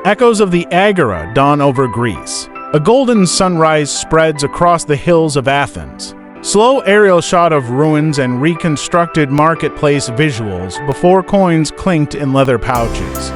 Echoes of the Agora dawn over Greece. A golden sunrise spreads across the hills of Athens. Slow aerial shot of ruins and reconstructed marketplace visuals before coins clinked in leather pouches.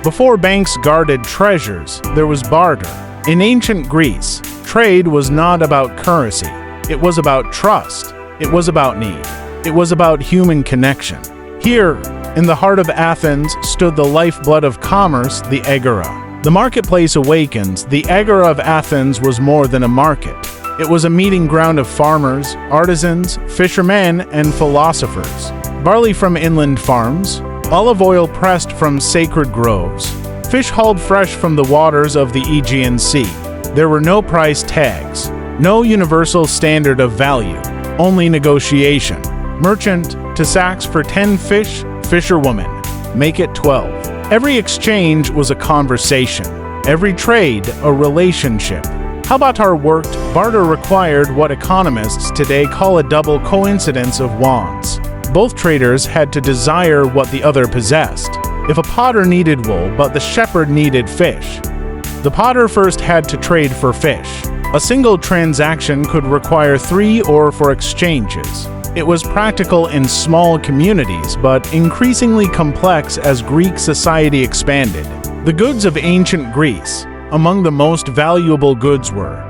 Before banks guarded treasures, there was barter. In ancient Greece, trade was not about currency. It was about trust. It was about need. It was about human connection. Here, in the heart of Athens, stood the lifeblood of commerce, the Agora. The marketplace awakens. The Agora of Athens was more than a market. It was a meeting ground of farmers, artisans, fishermen, and philosophers. Barley from inland farms, olive oil pressed from sacred groves, fish hauled fresh from the waters of the Aegean Sea. There were no price tags, no universal standard of value, only negotiation. Merchant to sacks for 10 fish, fisherwoman, make it 12. Every exchange was a conversation, every trade a relationship. How Barter worked? Barter required what economists today call a double coincidence of wants. Both traders had to desire what the other possessed. If a potter needed wool but the shepherd needed fish, the potter first had to trade for fish. A single transaction could require 3 or 4 exchanges. It was practical in small communities, but increasingly complex as Greek society expanded. The goods of ancient Greece. Among the most valuable goods were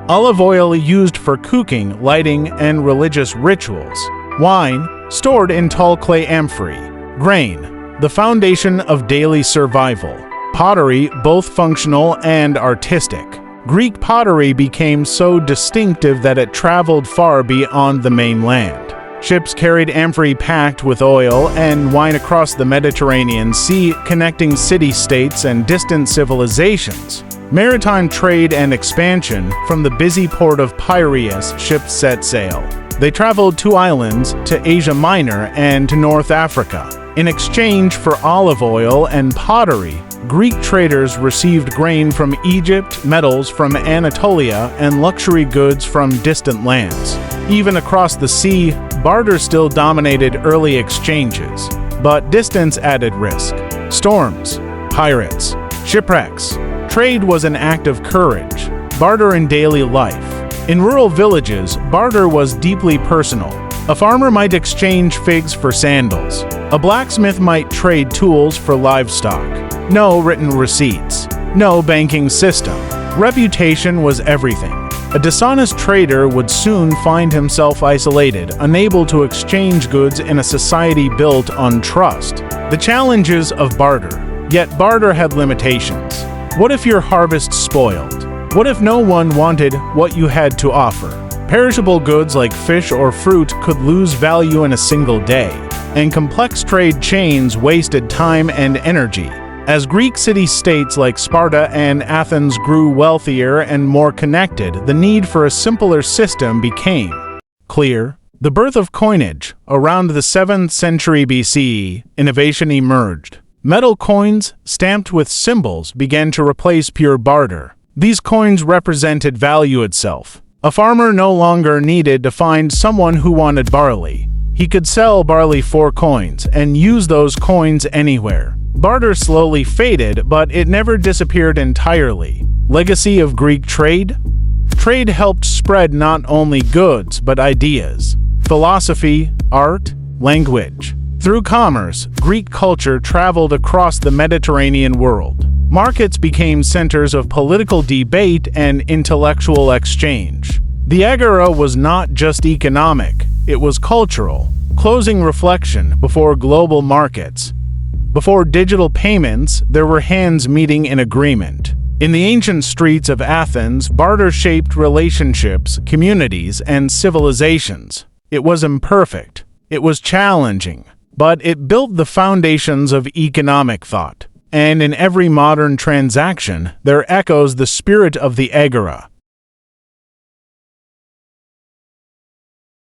olive oil used for cooking, lighting, and religious rituals, wine stored in tall clay amphorae, grain, the foundation of daily survival, pottery, both functional and artistic. Greek pottery became so distinctive that it traveled far beyond the mainland. Ships carried amphorae packed with oil and wine across the Mediterranean Sea, connecting city-states and distant civilizations. Maritime trade and expansion. From the busy port of Piraeus, ships set sail. They traveled to islands, to Asia Minor, and to North Africa. In exchange for olive oil and pottery, Greek traders received grain from Egypt, metals from Anatolia, and luxury goods from distant lands. Even across the sea, barter still dominated early exchanges, but distance added risk. Storms, pirates, shipwrecks. Trade was an act of courage. Barter in daily life. In rural villages, barter was deeply personal. A farmer might exchange figs for sandals. A blacksmith might trade tools for livestock. No written receipts. No banking system. Reputation was everything. A dishonest trader would soon find himself isolated, unable to exchange goods in a society built on trust. The challenges of barter. Yet barter had limitations. What if your harvest spoiled? What if no one wanted what you had to offer? Perishable goods like fish or fruit could lose value in a single day, and complex trade chains wasted time and energy. As Greek city-states like Sparta and Athens grew wealthier and more connected, the need for a simpler system became clear. The birth of coinage. Around the 7th century BCE, innovation emerged. Metal coins, stamped with symbols, began to replace pure barter. These coins represented value itself. A farmer no longer needed to find someone who wanted barley. He could sell barley for coins and use those coins anywhere. Barter slowly faded, but it never disappeared entirely. Legacy of Greek trade? Trade helped spread not only goods, but ideas, philosophy, art, language. Through commerce, Greek culture traveled across the Mediterranean world. Markets became centers of political debate and intellectual exchange. The Agora was not just economic, it was cultural. Closing reflection. Before global markets, before digital payments, there were hands meeting in agreement. In the ancient streets of Athens, barter shaped relationships, communities, and civilizations. It was imperfect. It was challenging. But it built the foundations of economic thought. And in every modern transaction, there echoes the spirit of the Agora.